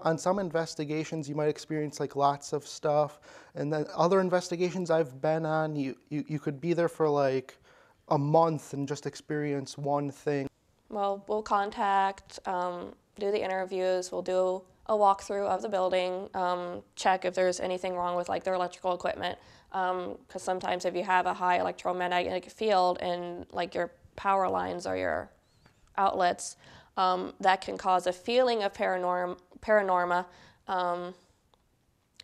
On some investigations, you might experience like lots of stuff, and then other investigations I've been on, you could be there for like a month and just experience one thing. Well, we'll contact, do the interviews, we'll do a walkthrough of the building, check if there's anything wrong with like their electrical equipment, because sometimes if you have a high electromagnetic field and like your power lines or your outlets, that can cause a feeling of paranorma,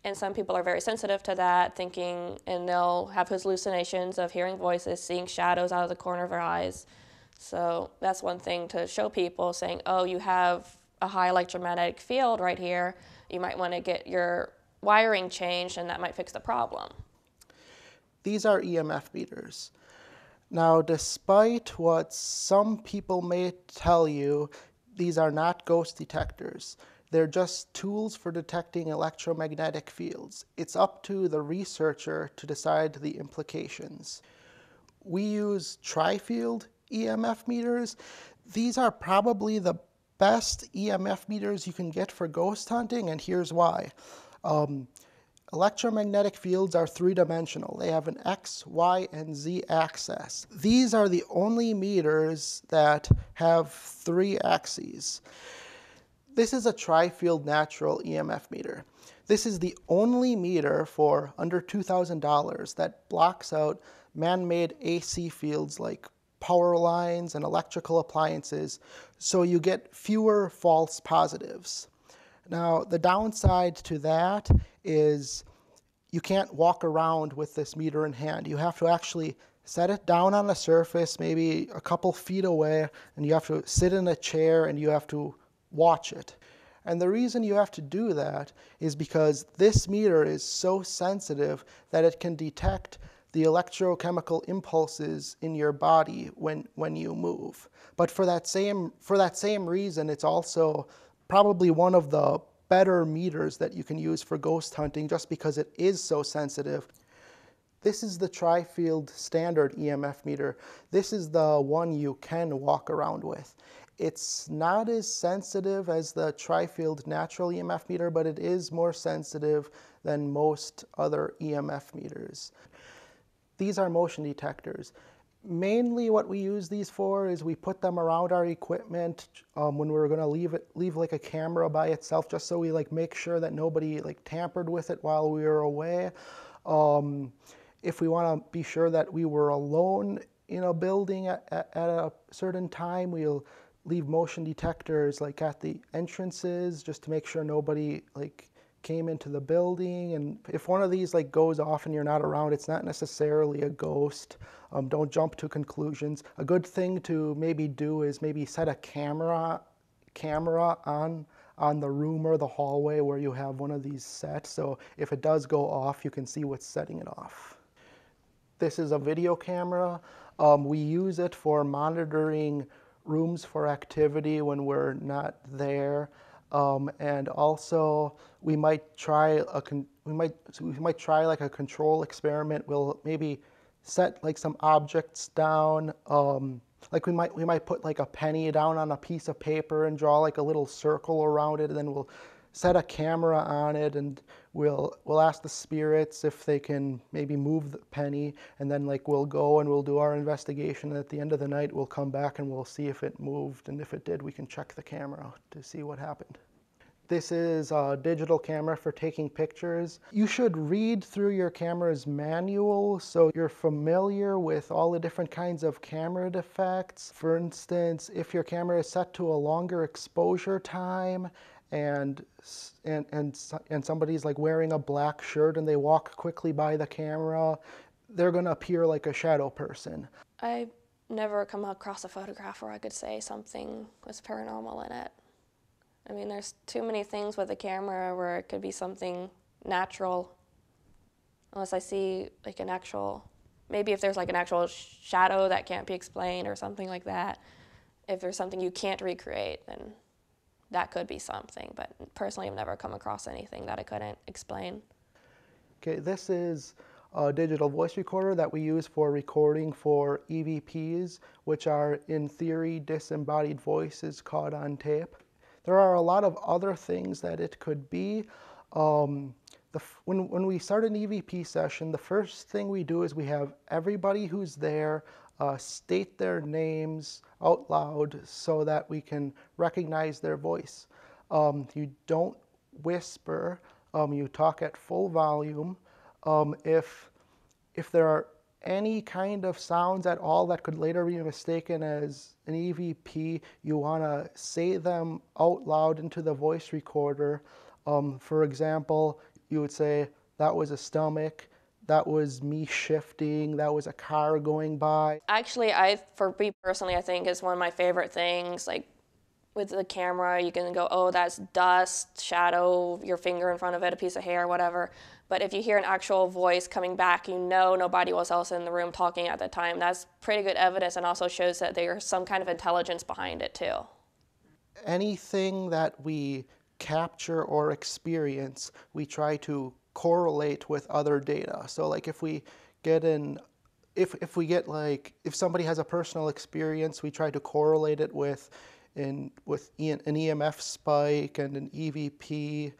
and some people are very sensitive to that, thinking, and they'll have hallucinations of hearing voices, seeing shadows out of the corner of their eyes. So that's one thing to show people, saying, oh, you have a high electromagnetic field right here, you might want to get your wiring changed, and that might fix the problem. These are EMF meters. Now, despite what some people may tell you, these are not ghost detectors. They're just tools for detecting electromagnetic fields. It's up to the researcher to decide the implications. We use tri-field EMF meters. These are probably the best EMF meters you can get for ghost hunting, and here's why. Electromagnetic fields are three-dimensional. They have an X, Y, and Z axis. These are the only meters that have three axes. This is a tri-field natural EMF meter. This is the only meter for under $2,000 that blocks out man-made AC fields like power lines and electrical appliances, so you get fewer false positives. Now, the downside to that is you can't walk around with this meter in hand. You have to actually set it down on a surface, maybe a couple feet away, and you have to sit in a chair and you have to watch it. And the reason you have to do that is because this meter is so sensitive that it can detect the electrochemical impulses in your body when you move. But for that same reason, it's also probably one of the better meters that you can use for ghost hunting, just because it is so sensitive. This is the tri-field standard EMF meter. This is the one you can walk around with. It's not as sensitive as the tri-field natural EMF meter, but it is more sensitive than most other EMF meters. These are motion detectors. Mainly what we use these for is we put them around our equipment when we're going to leave like a camera by itself, just so we like make sure that nobody like tampered with it while we were away. If we want to be sure that we were alone in a building at a certain time, we'll leave motion detectors like at the entrances, just to make sure nobody like came into the building. And if one of these like goes off and you're not around, it's not necessarily a ghost. Don't jump to conclusions. A good thing to maybe do is maybe set a camera on the room or the hallway where you have one of these set, so if it does go off, you can see what's setting it off. This is a video camera. We use it for monitoring rooms for activity when we're not there. And also we might try like a control experiment. We'll maybe set like some objects down. Like we might put like a penny down on a piece of paper and draw like a little circle around it, and then we'll set a camera on it, and we'll ask the spirits if they can maybe move the penny, and then like we'll go and we'll do our investigation, and at the end of the night we'll come back and we'll see if it moved, and if it did, we can check the camera to see what happened. This is a digital camera for taking pictures. You should read through your camera's manual so you're familiar with all the different kinds of camera defects. For instance, if your camera is set to a longer exposure time and somebody's like wearing a black shirt and they walk quickly by the camera, they're gonna appear like a shadow person. I never come across a photograph where I could say something was paranormal in it. I mean, there's too many things with a camera where it could be something natural, unless I see like an actual, maybe if there's like an actual shadow that can't be explained or something like that. If there's something you can't recreate, then that could be something. But personally, I've never come across anything that I couldn't explain. Okay, this is a digital voice recorder that we use for recording for EVPs, which are in theory disembodied voices caught on tape. There are a lot of other things that it could be. When we start an EVP session, the first thing we do is we have everybody who's there state their names out loud so that we can recognize their voice. You don't whisper, you talk at full volume. If there are any kind of sounds at all that could later be mistaken as an EVP, you want to say them out loud into the voice recorder. For example, you would say, that was a stomach, that was me shifting, that was a car going by. Actually, for me personally, I think is one of my favorite things. Like with the camera, you can go, oh, that's dust, shadow, your finger in front of it, a piece of hair, whatever. But if you hear an actual voice coming back, you know nobody was else in the room talking at the time. That's pretty good evidence, and also shows that there's some kind of intelligence behind it too. Anything that we capture or experience, we try to correlate with other data. So like if we get if somebody has a personal experience, we try to correlate it with an EMF spike and an EVP.